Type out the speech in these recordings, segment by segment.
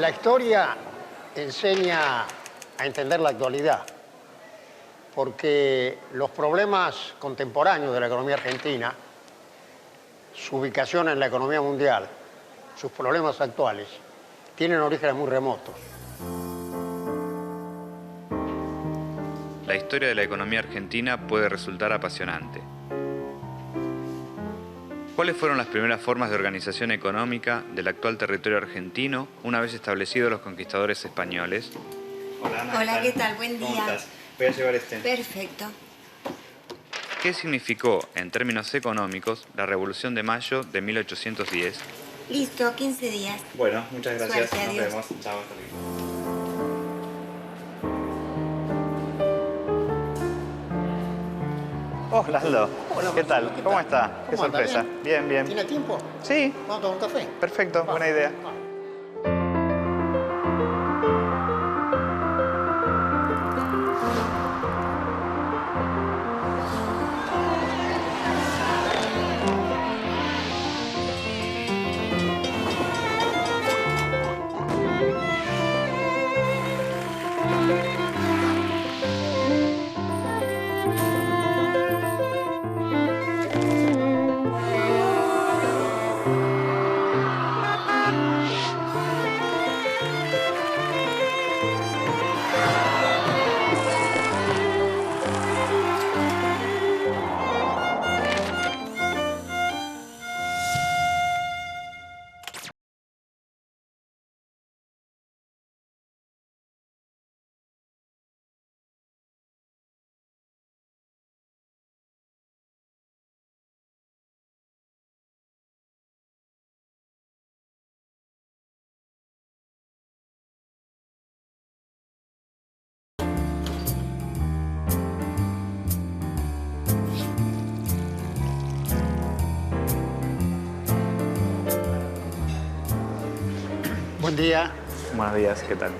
La historia enseña a entender la actualidad, porque los problemas contemporáneos de la economía argentina, su ubicación en la economía mundial, sus problemas actuales, tienen orígenes muy remotos. La historia de la economía argentina puede resultar apasionante. ¿Cuáles fueron las primeras formas de organización económica del actual territorio argentino una vez establecidos los conquistadores españoles? Hola, Ana. Hola, ¿qué tal? Buen día. ¿Cómo estás? Voy a llevar este. Perfecto. ¿Qué significó, en términos económicos, la Revolución de Mayo de 1810? Listo, 15 días. Bueno, muchas gracias. Suerte, Nos adiós. vemos. Chao, hasta luego. Hola, Aldo. Hola, ¿Qué tal? Marcelo, ¿Cómo está? Qué ¿Cómo anda? sorpresa. Bien, bien. ¿Tiene tiempo? Sí, ¿Vamos a tomar un café? perfecto. Va, Buena idea. va. Buen día. Buenos días, ¿qué tal?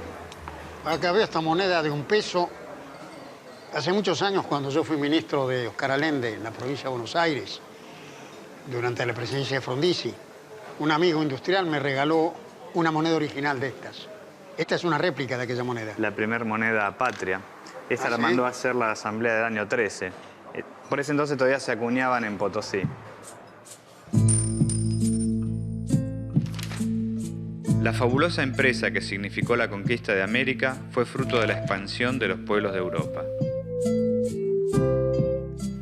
Acá veo esta moneda de $1. Hace muchos años, cuando yo fui ministro de Oscar Allende en la provincia de Buenos Aires, durante la presidencia de Frondizi, un amigo industrial me regaló una moneda original de estas. Esta es una réplica de aquella moneda. La primer moneda patria. Esta ¿Ah, la sí? mandó a hacer la Asamblea del año 13. Por ese entonces todavía se acuñaban en Potosí. La fabulosa empresa que significó la conquista de América fue fruto de la expansión de los pueblos de Europa.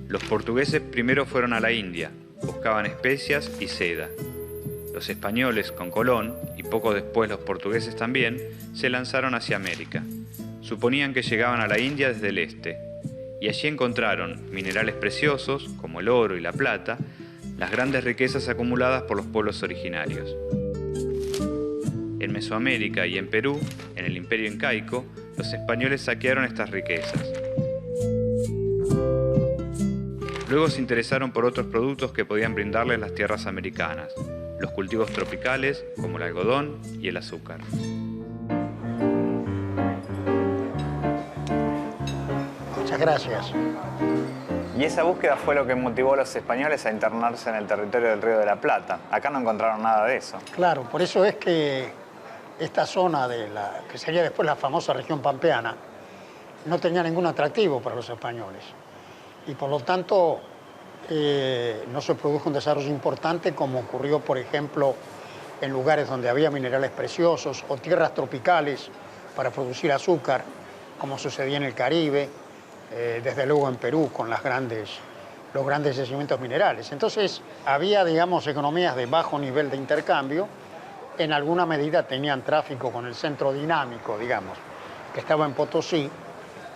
Los portugueses primero fueron a la India, buscaban especias y seda. Los españoles, con Colón, y poco después los portugueses también, se lanzaron hacia América. Suponían que llegaban a la India desde el este, y allí encontraron minerales preciosos, como el oro y la plata, las grandes riquezas acumuladas por los pueblos originarios. En Mesoamérica y en Perú, en el Imperio Incaico, los españoles saquearon estas riquezas. Luego se interesaron por otros productos que podían brindarles las tierras americanas, los cultivos tropicales, como el algodón y el azúcar. Muchas gracias. Y esa búsqueda fue lo que motivó a los españoles a internarse en el territorio del Río de la Plata. Acá no encontraron nada de eso. Claro, por eso es que esta zona de la que sería después la famosa región pampeana no tenía ningún atractivo para los españoles. Y por lo tanto no se produjo un desarrollo importante como ocurrió, por ejemplo, en lugares donde había minerales preciosos o tierras tropicales para producir azúcar, como sucedía en el Caribe, desde luego en Perú con los grandes yacimientos minerales. Entonces había, digamos, economías de bajo nivel de intercambio, en alguna medida tenían tráfico con el centro dinámico, digamos, que estaba en Potosí,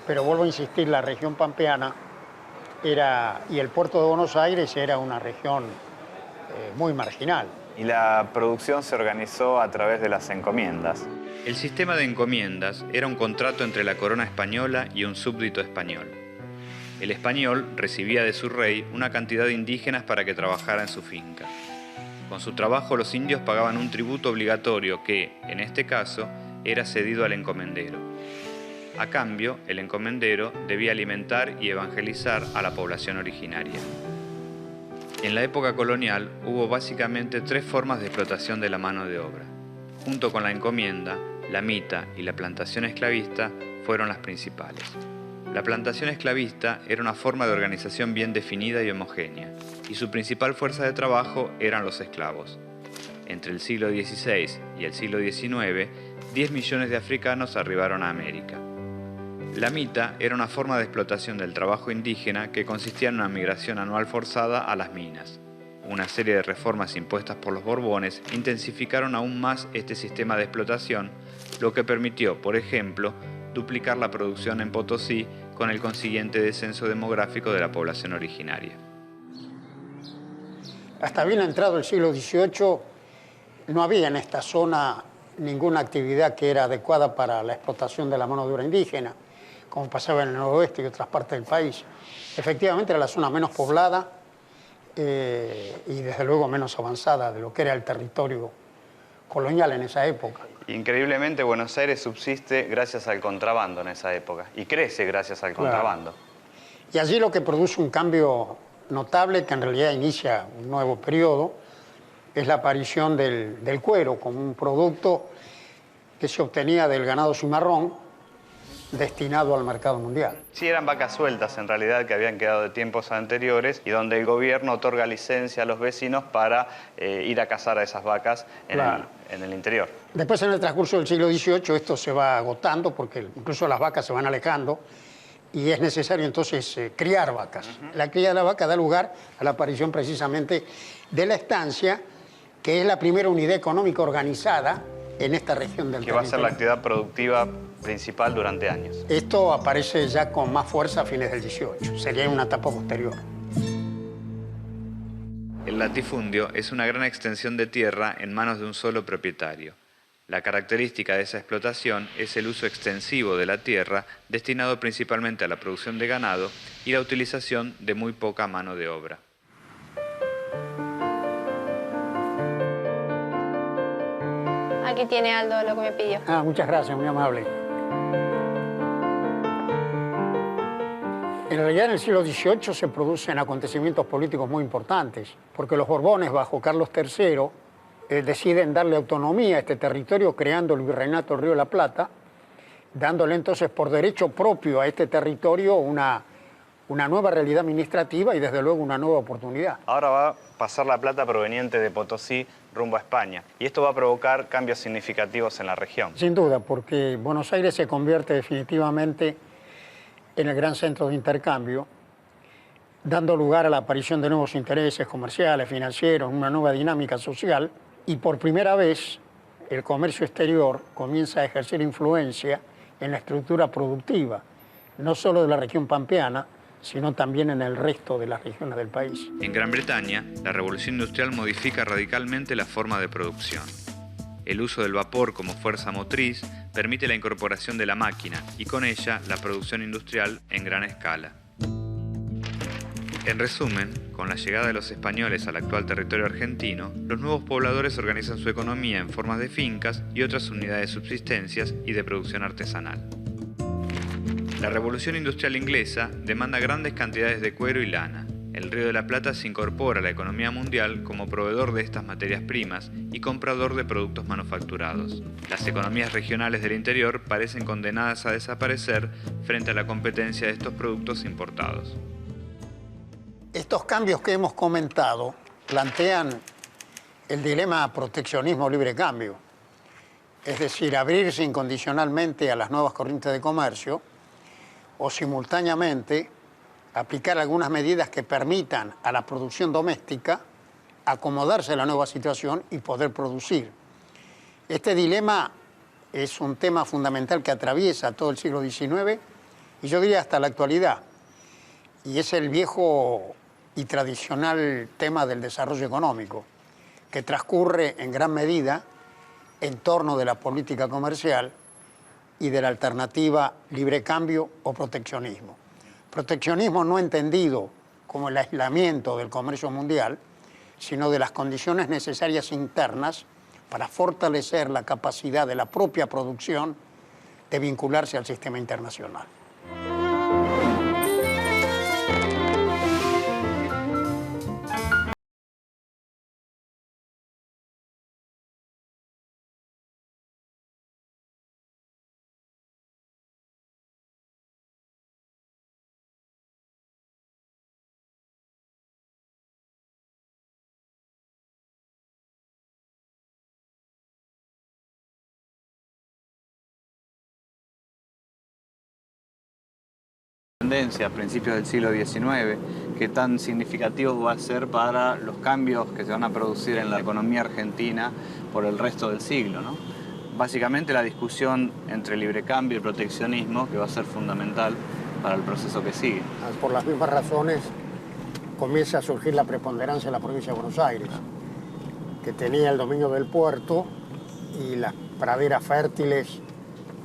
pero vuelvo a insistir, la región pampeana y el puerto de Buenos Aires era una región muy marginal. Y la producción se organizó a través de las encomiendas. El sistema de encomiendas era un contrato entre la corona española y un súbdito español. El español recibía de su rey una cantidad de indígenas para que trabajara en su finca. Con su trabajo los indios pagaban un tributo obligatorio que, en este caso, era cedido al encomendero. A cambio, el encomendero debía alimentar y evangelizar a la población originaria. En la época colonial hubo básicamente 3 formas de explotación de la mano de obra. Junto con la encomienda, La mita y la plantación esclavista fueron las principales. La plantación esclavista era una forma de organización bien definida y homogénea, y su principal fuerza de trabajo eran los esclavos. Entre el siglo XVI y el siglo XIX, 10 millones de africanos arribaron a América. La mita era una forma de explotación del trabajo indígena que consistía en una migración anual forzada a las minas. Una serie de reformas impuestas por los Borbones intensificaron aún más este sistema de explotación, lo que permitió, por ejemplo, duplicar la producción en Potosí con el consiguiente descenso demográfico de la población originaria. Hasta bien entrado el siglo XVIII no había en esta zona ninguna actividad que era adecuada para la explotación de la mano de obra indígena, como pasaba en el noroeste y otras partes del país. Efectivamente era la zona menos poblada y desde luego menos avanzada de lo que era el territorio colonial en esa época. Increíblemente, Buenos Aires subsiste gracias al contrabando en esa época y crece gracias al contrabando. Y allí lo que produce un cambio notable, que en realidad inicia un nuevo periodo, es la aparición del cuero como un producto que se obtenía del ganado cimarrón destinado al mercado mundial. Sí, eran vacas sueltas en realidad que habían quedado de tiempos anteriores y donde el gobierno otorga licencia a los vecinos para ir a cazar a esas vacas en el interior. Después, en el transcurso del siglo XVIII, esto se va agotando porque incluso las vacas se van alejando y es necesario entonces criar vacas. La cría de la vaca da lugar a la aparición precisamente de la estancia, que es la primera unidad económica organizada en esta región del territorio. Que va a ser la actividad productiva principal durante años. Esto aparece ya con más fuerza a fines del XVIII, sería en una etapa posterior. El latifundio es una gran extensión de tierra en manos de un solo propietario. La característica de esa explotación es el uso extensivo de la tierra, destinado principalmente a la producción de ganado y la utilización de muy poca mano de obra. Aquí tiene Aldo lo que me pidió. Muchas gracias, muy amable. En realidad, en el siglo XVIII se producen acontecimientos políticos muy importantes, porque los Borbones, bajo Carlos III, deciden darle autonomía a este territorio, creando el Virreinato del Río de la Plata, dándole entonces por derecho propio a este territorio una nueva realidad administrativa y desde luego una nueva oportunidad. Ahora va a pasar la plata proveniente de Potosí rumbo a España y esto va a provocar cambios significativos en la región. Sin duda, porque Buenos Aires se convierte definitivamente en el gran centro de intercambio, dando lugar a la aparición de nuevos intereses comerciales, financieros, una nueva dinámica social, y por primera vez el comercio exterior comienza a ejercer influencia en la estructura productiva, no solo de la región pampeana, sino también en el resto de las regiones del país. En Gran Bretaña, la revolución industrial modifica radicalmente la forma de producción. El uso del vapor como fuerza motriz permite la incorporación de la máquina y con ella la producción industrial en gran escala. En resumen, con la llegada de los españoles al actual territorio argentino, los nuevos pobladores organizan su economía en formas de fincas y otras unidades de subsistencias y de producción artesanal. La revolución industrial inglesa demanda grandes cantidades de cuero y lana. El Río de la Plata se incorpora a la economía mundial como proveedor de estas materias primas y comprador de productos manufacturados. Las economías regionales del interior parecen condenadas a desaparecer frente a la competencia de estos productos importados. Estos cambios que hemos comentado plantean el dilema proteccionismo-libre cambio, es decir, abrirse incondicionalmente a las nuevas corrientes de comercio o simultáneamente aplicar algunas medidas que permitan a la producción doméstica acomodarse a la nueva situación y poder producir. Este dilema es un tema fundamental que atraviesa todo el siglo XIX y yo diría hasta la actualidad, y es el viejo y tradicional tema del desarrollo económico, que transcurre en gran medida en torno de la política comercial y de la alternativa libre cambio o proteccionismo. Proteccionismo no entendido como el aislamiento del comercio mundial, sino de las condiciones necesarias internas para fortalecer la capacidad de la propia producción de vincularse al sistema internacional. Tendencia a principios del siglo XIX, ¿qué tan significativo va a ser para los cambios que se van a producir en la economía argentina por el resto del siglo, ¿no? Básicamente la discusión entre libre cambio y proteccionismo, que va a ser fundamental para el proceso que sigue. Por las mismas razones comienza a surgir la preponderancia de la provincia de Buenos Aires, que tenía el dominio del puerto y las praderas fértiles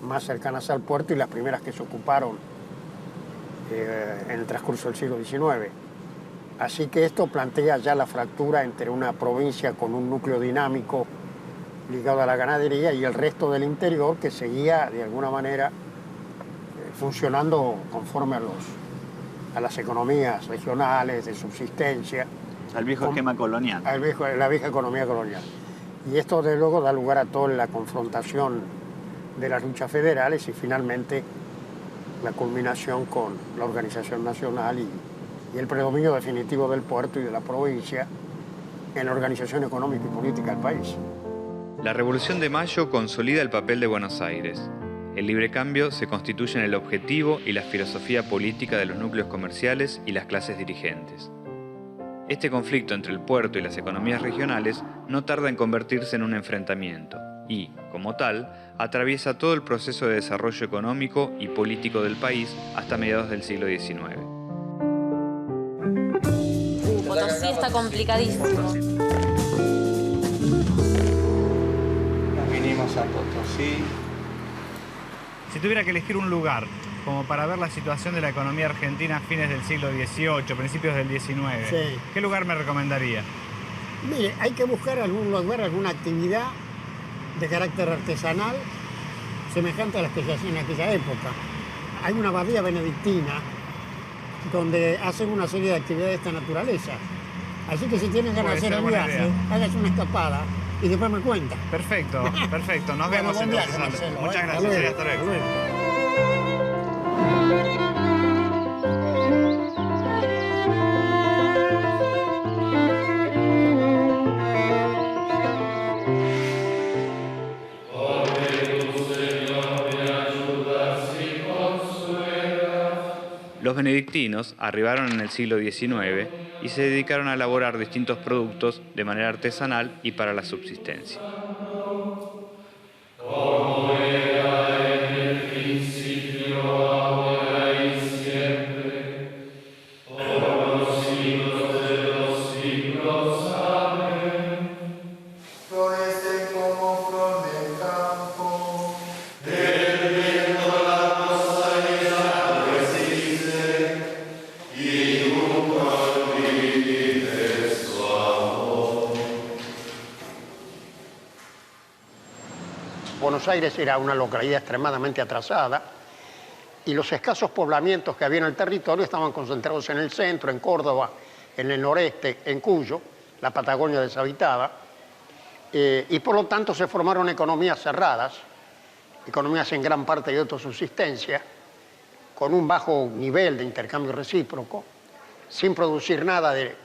más cercanas al puerto y las primeras que se ocuparon en el transcurso del siglo XIX. Así que esto plantea ya la fractura entre una provincia con un núcleo dinámico ligado a la ganadería y el resto del interior que seguía de alguna manera funcionando conforme a las economías regionales de subsistencia. Al viejo esquema colonial. La vieja economía colonial. Y esto de luego da lugar a toda la confrontación de las luchas federales y finalmente la culminación con la organización nacional y el predominio definitivo del puerto y de la provincia en la organización económica y política del país. La Revolución de Mayo consolida el papel de Buenos Aires. El libre cambio se constituye en el objetivo y la filosofía política de los núcleos comerciales y las clases dirigentes. Este conflicto entre el puerto y las economías regionales no tarda en convertirse en un enfrentamiento y, como tal, atraviesa todo el proceso de desarrollo económico y político del país hasta mediados del siglo XIX. Potosí está complicadísimo. Vinimos a Potosí. Si tuviera que elegir un lugar como para ver la situación de la economía argentina a fines del siglo XVIII, principios del XIX, sí, ¿qué lugar me recomendaría? Mire, hay que buscar algún lugar, alguna actividad de carácter artesanal semejante a las que se hacían en aquella época. Hay una abadía benedictina donde hacen una serie de actividades de esta naturaleza. Así que si tienen ganas de hacer el viaje, hágase una escapada y después me cuenta. Perfecto, perfecto. Nos Bueno, vemos buen entonces. viaje, Marcelo, Muchas Hasta gracias. luego. Hasta luego. Los benedictinos arribaron en el siglo XIX y se dedicaron a elaborar distintos productos de manera artesanal y para la subsistencia. Buenos Aires era una localidad extremadamente atrasada y los escasos poblamientos que había en el territorio estaban concentrados en el centro, en Córdoba, en el noreste, en Cuyo, la Patagonia deshabitada, y por lo tanto se formaron economías cerradas, economías en gran parte de autosubsistencia, con un bajo nivel de intercambio recíproco, sin producir nada de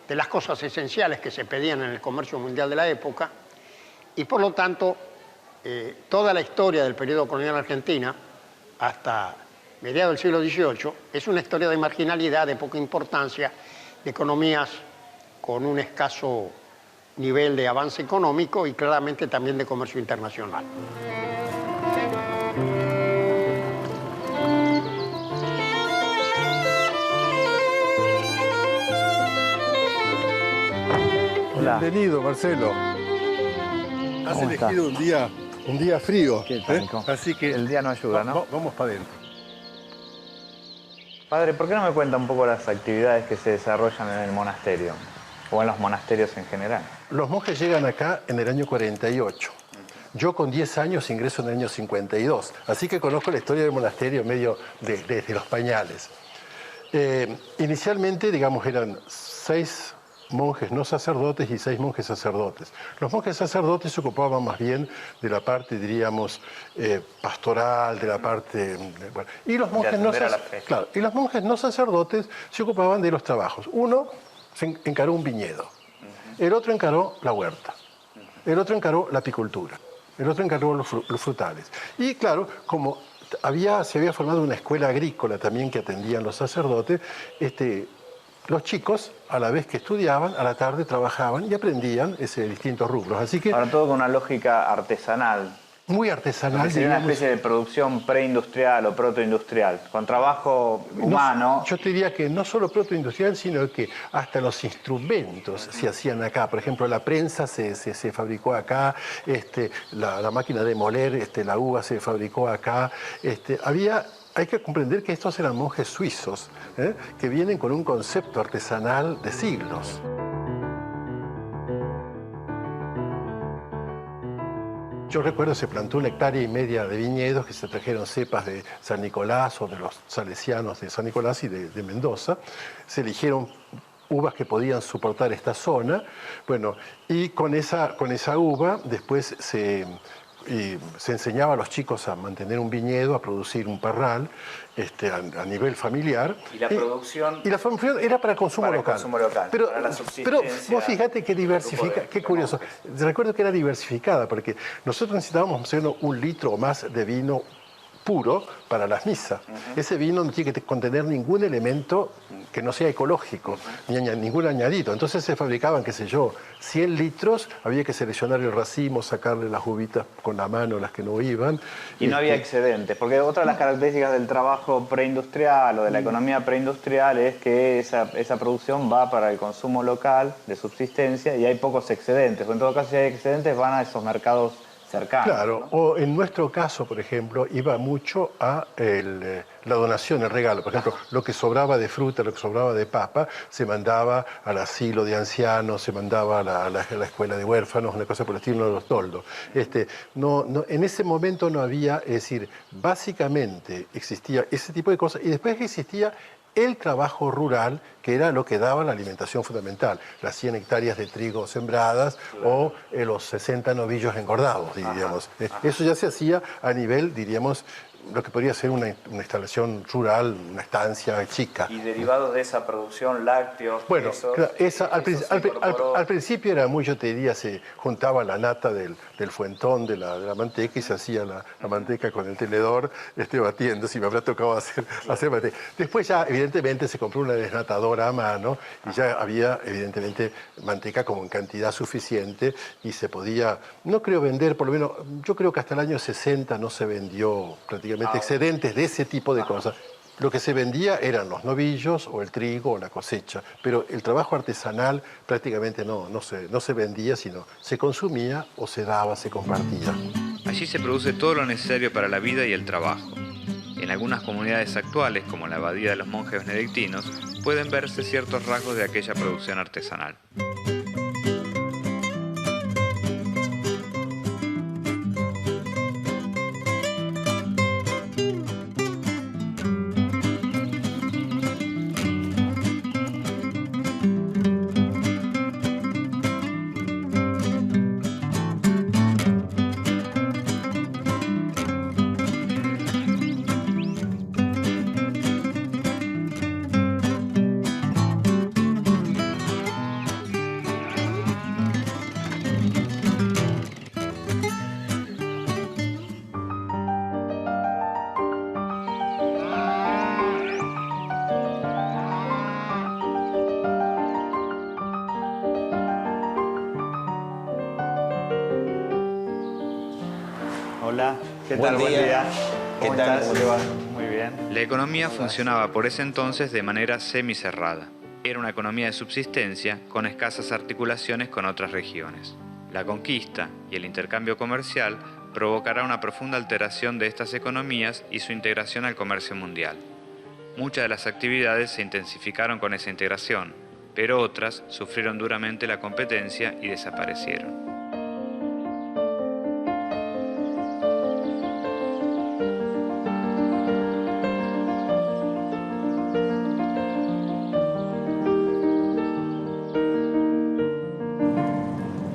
las cosas esenciales que se pedían en el comercio mundial de la época, y por lo tanto toda la historia del periodo colonial argentina, hasta mediados del siglo XVIII, es una historia de marginalidad, de poca importancia, de economías con un escaso nivel de avance económico y claramente también de comercio internacional. Hola. Bienvenido, Marcelo. Has elegido un día frío. ¿Qué tal? Así que El día no ayuda, ¿no? Vamos para adentro. Padre, ¿por qué no me cuenta un poco las actividades que se desarrollan en el monasterio? O en los monasterios en general. Los monjes llegan acá en el año 48. Yo con 10 años ingreso en el año 52. Así que conozco la historia del monasterio medio desde los pañales. Inicialmente, digamos, eran 6 monjes no sacerdotes y 6 monjes sacerdotes. Los monjes sacerdotes se ocupaban más bien de la parte, diríamos, pastoral, de la parte... Bueno, y los monjes claro, y los monjes no sacerdotes se ocupaban de los trabajos. Uno se encaró un viñedo, el otro encaró la huerta, el otro encaró la apicultura, el otro encaró los frutales. Y claro, como se había formado una escuela agrícola también que atendían los sacerdotes. Los chicos, a la vez que estudiaban, a la tarde trabajaban y aprendían distintos rubros. Así que, ahora todo con una lógica artesanal. muy artesanal. Sería una especie de producción preindustrial o protoindustrial, con trabajo humano. Yo te diría que no solo protoindustrial, sino que hasta los instrumentos se hacían acá. Por ejemplo, la prensa se fabricó acá, la máquina de moler la uva se fabricó acá. Hay que comprender que estos eran monjes suizos, que vienen con un concepto artesanal de siglos. Yo recuerdo se plantó 1,5 hectáreas de viñedos que se trajeron cepas de San Nicolás o de los salesianos de San Nicolás y de Mendoza. Se eligieron uvas que podían soportar esta zona. Bueno, y con esa uva después se enseñaba a los chicos a mantener un viñedo, a producir un parral a nivel familiar. Y la producción... Y la producción era para el consumo local. Consumo local, pero, para la subsistencia. Pero vos fíjate que diversifica, qué curioso. Recuerdo que era diversificada, porque nosotros necesitábamos hacer 1 litro o más de vino puro para las misas. Ese vino no tiene que contener ningún elemento que no sea ecológico, ni ningún añadido. Entonces se fabricaban, 100 litros, había que seleccionar el racimo, sacarle las uvitas con la mano, las que no iban. Y no había excedentes, porque otra de las características del trabajo preindustrial o de la economía preindustrial es que esa producción va para el consumo local de subsistencia y hay pocos excedentes. O en todo caso, si hay excedentes, van a esos mercados cercanos. Claro, ¿no? o en nuestro caso, por ejemplo, iba mucho a la donación, el regalo. Por ejemplo, lo que sobraba de fruta, lo que sobraba de papa, se mandaba al asilo de ancianos, se mandaba a la escuela de huérfanos, una cosa por el estilo de los toldos. En ese momento no había, es decir, básicamente existía ese tipo de cosas y después existía el trabajo rural, que era lo que daba la alimentación fundamental, las 100 hectáreas de trigo sembradas, claro, o los 60 novillos engordados, diríamos. Eso ya se hacía a nivel, diríamos, lo que podría ser una instalación rural, una estancia chica. Y derivados de esa producción, lácteos, bueno, quesos, claro, al principio era muy, yo te diría, se juntaba la nata del fuentón de la manteca y se hacía la manteca con el tenedor batiendo, si me habrá tocado hacer manteca. Después ya, evidentemente, se compró una desnatadora a mano y ya había, evidentemente, manteca como en cantidad suficiente y se podía, no creo vender, por lo menos, yo creo que hasta el año 60 no se vendió prácticamente excedentes de ese tipo de cosas. Lo que se vendía eran los novillos o el trigo o la cosecha, pero el trabajo artesanal prácticamente no se vendía, sino se consumía o se daba, se compartía. Allí se produce todo lo necesario para la vida y el trabajo. En algunas comunidades actuales, como la abadía de los monjes benedictinos, pueden verse ciertos rasgos de aquella producción artesanal. Hola, ¿qué tal? Buen día. ¿Cómo estás? ¿Cómo te va? Muy bien. La economía funcionaba por ese entonces de manera semicerrada. Era una economía de subsistencia con escasas articulaciones con otras regiones. La conquista y el intercambio comercial provocará una profunda alteración de estas economías y su integración al comercio mundial. Muchas de las actividades se intensificaron con esa integración, pero otras sufrieron duramente la competencia y desaparecieron.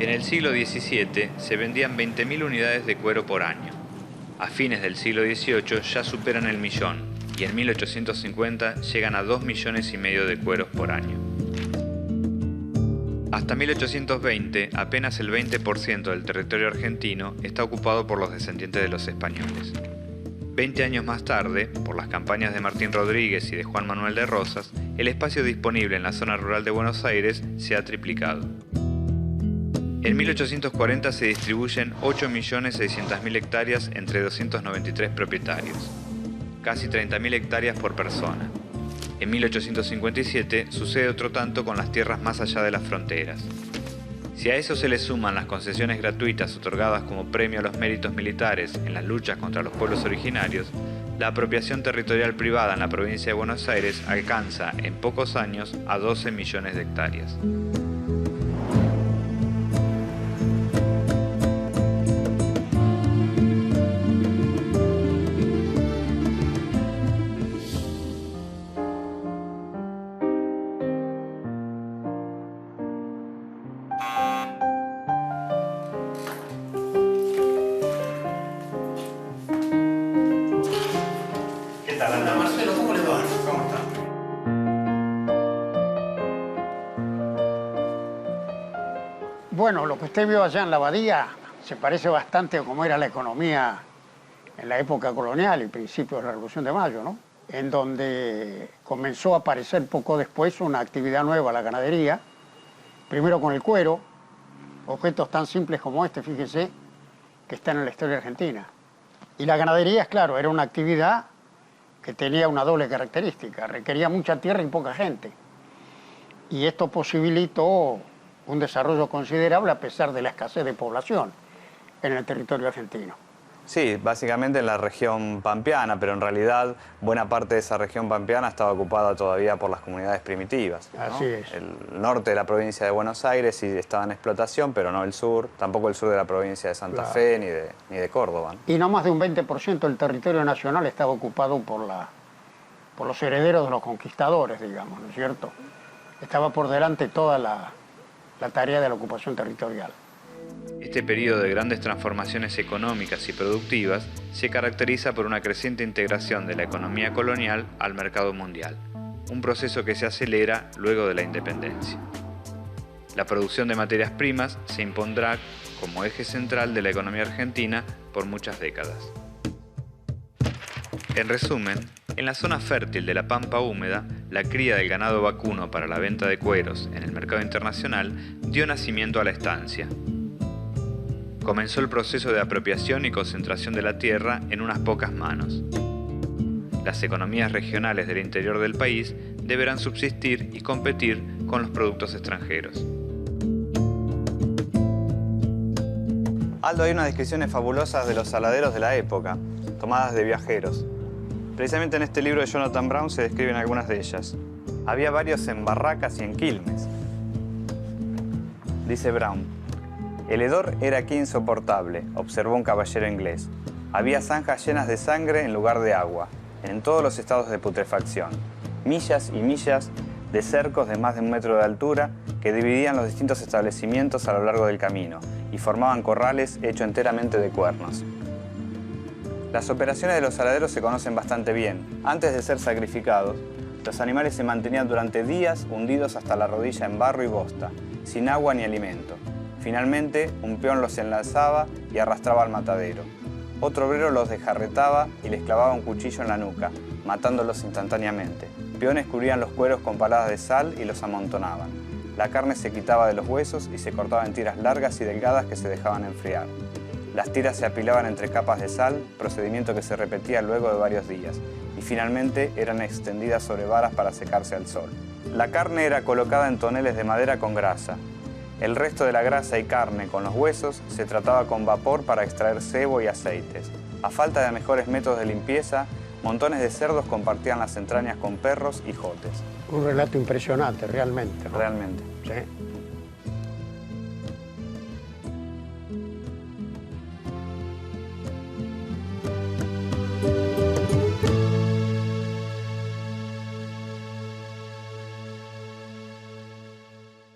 En el siglo XVII se vendían 20.000 unidades de cuero por año. A fines del siglo XVIII ya superan el millón y en 1850 llegan a 2,5 millones de cueros por año. Hasta 1820 apenas el 20% del territorio argentino está ocupado por los descendientes de los españoles. 20 años más tarde, por las campañas de Martín Rodríguez y de Juan Manuel de Rosas, el espacio disponible en la zona rural de Buenos Aires se ha triplicado. En 1840 se distribuyen 8.600.000 hectáreas entre 293 propietarios, casi 30.000 hectáreas por persona. En 1857 sucede otro tanto con las tierras más allá de las fronteras. Si a eso se le suman las concesiones gratuitas otorgadas como premio a los méritos militares en las luchas contra los pueblos originarios, la apropiación territorial privada en la provincia de Buenos Aires alcanza en pocos años a 12 millones de hectáreas. Hola Marcelo, ¿cómo le va? ¿Cómo está? Bueno, lo que usted vio allá en la abadía se parece bastante a cómo era la economía en la época colonial y principios de la Revolución de Mayo, ¿no? En donde comenzó a aparecer poco después una actividad nueva, la ganadería, primero con el cuero, objetos tan simples como este, fíjese, que están en la historia argentina. Y la ganadería, claro, era una actividad que tenía una doble característica, requería mucha tierra y poca gente. Y esto posibilitó un desarrollo considerable a pesar de la escasez de población en el territorio argentino. Sí, básicamente en la región pampeana, pero en realidad buena parte de esa región pampeana estaba ocupada todavía por las comunidades primitivas, ¿no? Así es. El norte de la provincia de Buenos Aires sí estaba en explotación, pero no el sur, tampoco el sur de la provincia de Santa Fe ni de Córdoba, ¿no? Y no más de un 20% del territorio nacional estaba ocupado por los herederos de los conquistadores, digamos, ¿no es cierto? Estaba por delante toda la tarea de la ocupación territorial. Este periodo de grandes transformaciones económicas y productivas se caracteriza por una creciente integración de la economía colonial al mercado mundial, un proceso que se acelera luego de la independencia. La producción de materias primas se impondrá como eje central de la economía argentina por muchas décadas. En resumen, en la zona fértil de la pampa húmeda, la cría del ganado vacuno para la venta de cueros en el mercado internacional dio nacimiento a la estancia. Comenzó el proceso de apropiación y concentración de la tierra en unas pocas manos. Las economías regionales del interior del país deberán subsistir y competir con los productos extranjeros. Aldo, hay unas descripciones fabulosas de los saladeros de la época, tomadas de viajeros. Precisamente en este libro de Jonathan Brown se describen algunas de ellas. Había varios en barracas y en quilmes. Dice Brown: el hedor era aquí insoportable, observó un caballero inglés. Había zanjas llenas de sangre en lugar de agua, en todos los estados de putrefacción. Millas y millas de cercos de más de 1 metro de altura que dividían los distintos establecimientos a lo largo del camino y formaban corrales hechos enteramente de cuernos. Las operaciones de los saladeros se conocen bastante bien. Antes de ser sacrificados, los animales se mantenían durante días hundidos hasta la rodilla en barro y bosta, sin agua ni alimento. Finalmente, un peón los enlazaba y arrastraba al matadero. Otro obrero los desjarretaba y les clavaba un cuchillo en la nuca, matándolos instantáneamente. Peones cubrían los cueros con paladas de sal y los amontonaban. La carne se quitaba de los huesos y se cortaba en tiras largas y delgadas que se dejaban enfriar. Las tiras se apilaban entre capas de sal, procedimiento que se repetía luego de varios días, y finalmente eran extendidas sobre varas para secarse al sol. La carne era colocada en toneles de madera con grasa. El resto de la grasa y carne con los huesos se trataba con vapor para extraer sebo y aceites. A falta de mejores métodos de limpieza, montones de cerdos compartían las entrañas con perros y jotes. Un relato impresionante, realmente, ¿no? Realmente. Sí.